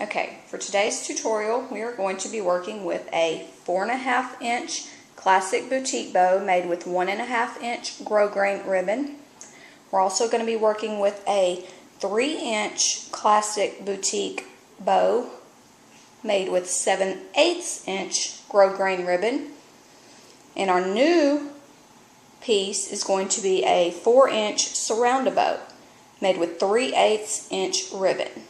Okay, for today's tutorial, we are going to be working with a 4.5 inch classic boutique bow made with 1.5 inch grosgrain ribbon. We're also going to be working with a 3 inch classic boutique bow made with 7/8 inch grosgrain ribbon. And our new piece is going to be a 4 inch surround bow made with 3/8 inch ribbon.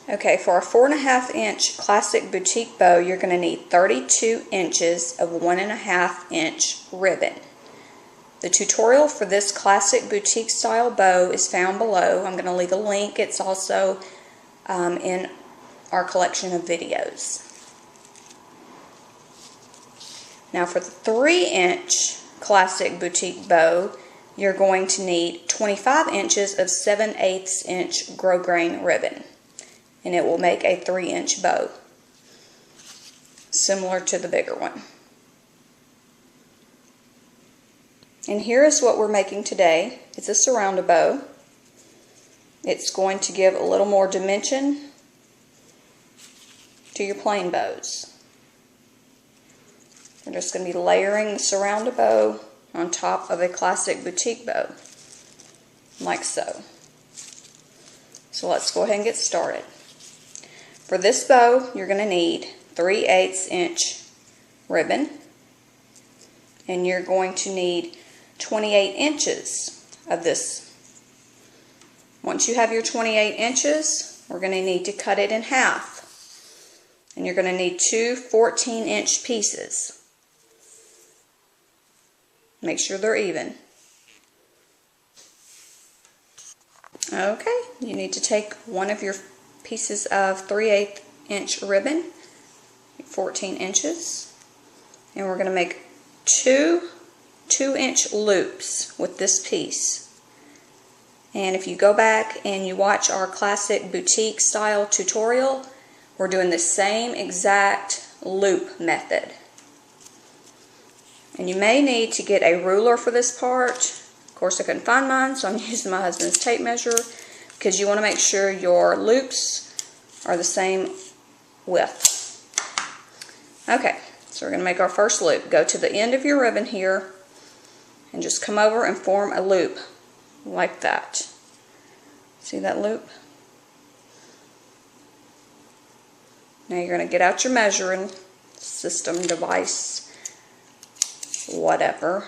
Okay, for a 4.5 inch classic boutique bow, you're going to need 32 inches of 1.5 inch ribbon. The tutorial for this classic boutique style bow is found below. I'm going to leave a link. It's also in our collection of videos. Now for the 3 inch classic boutique bow, you're going to need 25 inches of 7/8 inch grosgrain ribbon. And it will make a 3 inch bow, similar to the bigger one. And here is what we're making today. It's a surround bow. It's going to give a little more dimension to your plain bows. We're just going to be layering the surround bow on top of a classic boutique bow, like so. So let's go ahead and get started. For this bow, you're going to need 3/8 inch ribbon, and you're going to need 28 inches of this. Once you have your 28 inches, we're going to need to cut it in half, and you're going to need two 14 inch pieces. Make sure they're even. Okay, you need to take one of your pieces of 3/8 inch ribbon, 14 inches, and we're going to make two 2-inch loops with this piece. And if you go back and you watch our classic boutique style tutorial, we're doing the same exact loop method. And you may need to get a ruler for this part. Of course, I couldn't find mine, so I'm using my husband's tape measure, because you want to make sure your loops are the same width. Okay, so we're going to make our first loop. Go to the end of your ribbon here and just come over and form a loop like that. See that loop? Now you're going to get out your measuring system, device, whatever.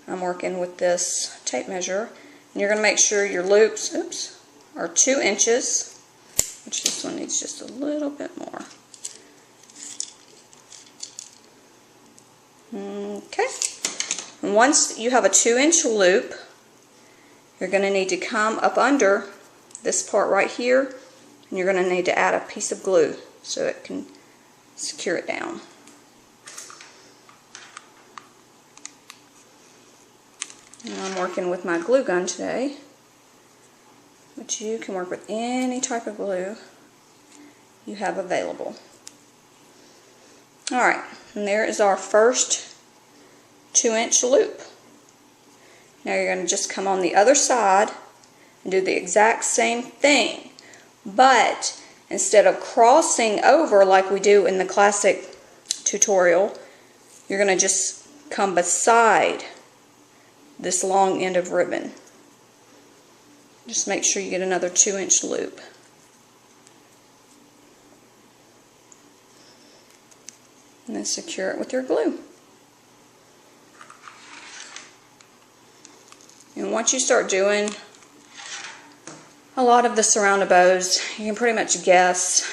I'm working with this tape measure. And you're going to make sure your loops, are 2 inches, which this one needs just a little bit more. Okay. And once you have a 2-inch loop, you're going to need to come up under this part right here, and you're going to need to add a piece of glue so it can secure it down. And I'm working with my glue gun today, but you can work with any type of glue you have available. Alright, and there is our first 2-inch loop. Now you're going to just come on the other side and do the exact same thing, but instead of crossing over like we do in the classic tutorial, you're going to just come beside this long end of ribbon. Just make sure you get another 2-inch loop. And then secure it with your glue. And once you start doing a lot of the surround bows, you can pretty much guess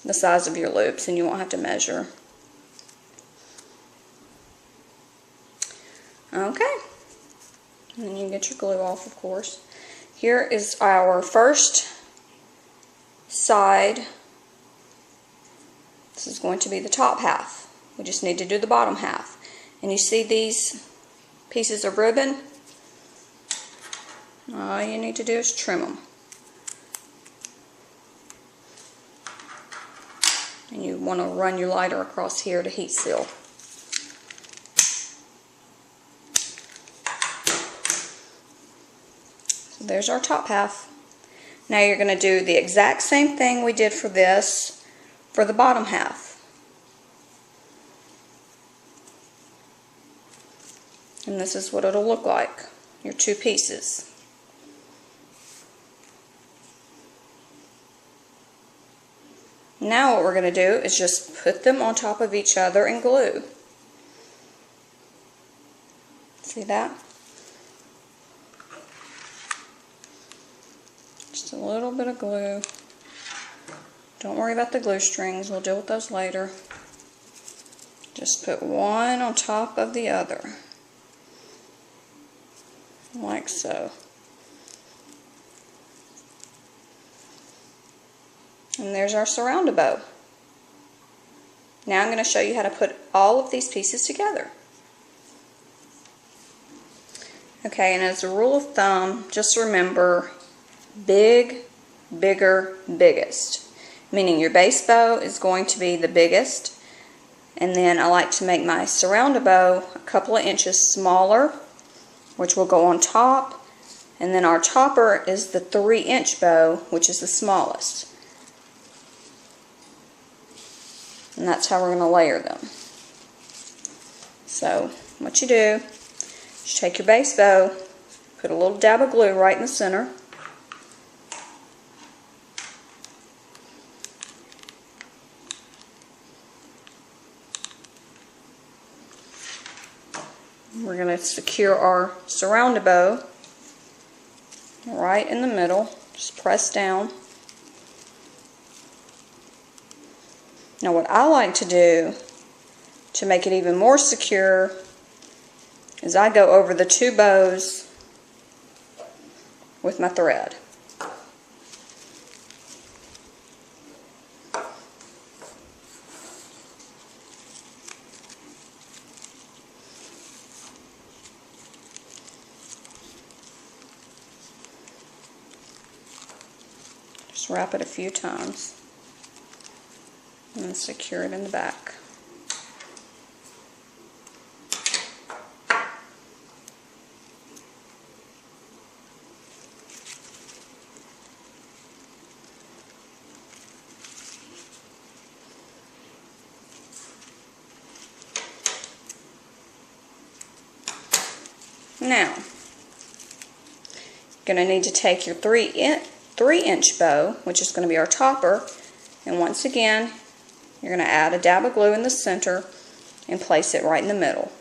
the size of your loops and you won't have to measure. Okay, and then you can get your glue off, of course. Here is our first side. This is going to be the top half. We just need to do the bottom half. And you see these pieces of ribbon? All you need to do is trim them. And you want to run your lighter across here to heat seal. there's our top half. Now you're going to do the exact same thing we did for this for the bottom half. And this is what it'll look like, your two pieces. Now what we're going to do is just put them on top of each other and glue. See that? Just a little bit of glue. Don't worry about the glue strings, we'll deal with those later. Just put one on top of the other, like so. And there's our surround bow. Now I'm going to show you how to put all of these pieces together. Okay, and as a rule of thumb, just remember big, bigger, biggest. Meaning your base bow is going to be the biggest, and then I like to make my surround bow a couple of inches smaller, which will go on top, and then our topper is the 3-inch bow, which is the smallest. And that's how we're going to layer them. So what you do is take your base bow, put a little dab of glue right in the center. We're going to secure our surround bow right in the middle. Just press down. Now what I like to do to make it even more secure is I go over the two bows with my thread. Just wrap it a few times and then secure it in the back. Now, you're going to need to take your 3-inch bow, which is going to be our topper, and once again, you're going to add a dab of glue in the center and place it right in the middle.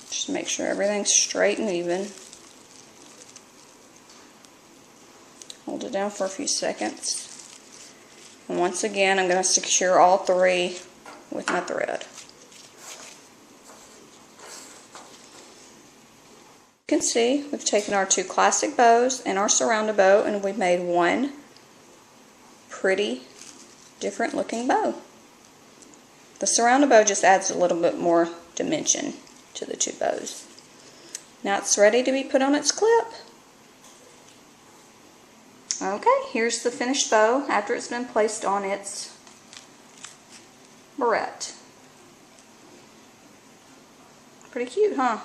Just make sure everything's straight and even. Hold it down for a few seconds. And once again, I'm going to secure all three with my thread. You can see we've taken our two classic bows and our surround bow, and we've made one pretty different looking bow. The surround bow just adds a little bit more dimension to the two bows. Now it's ready to be put on its clip. Okay, here's the finished bow after it's been placed on its barrette. Pretty cute, huh?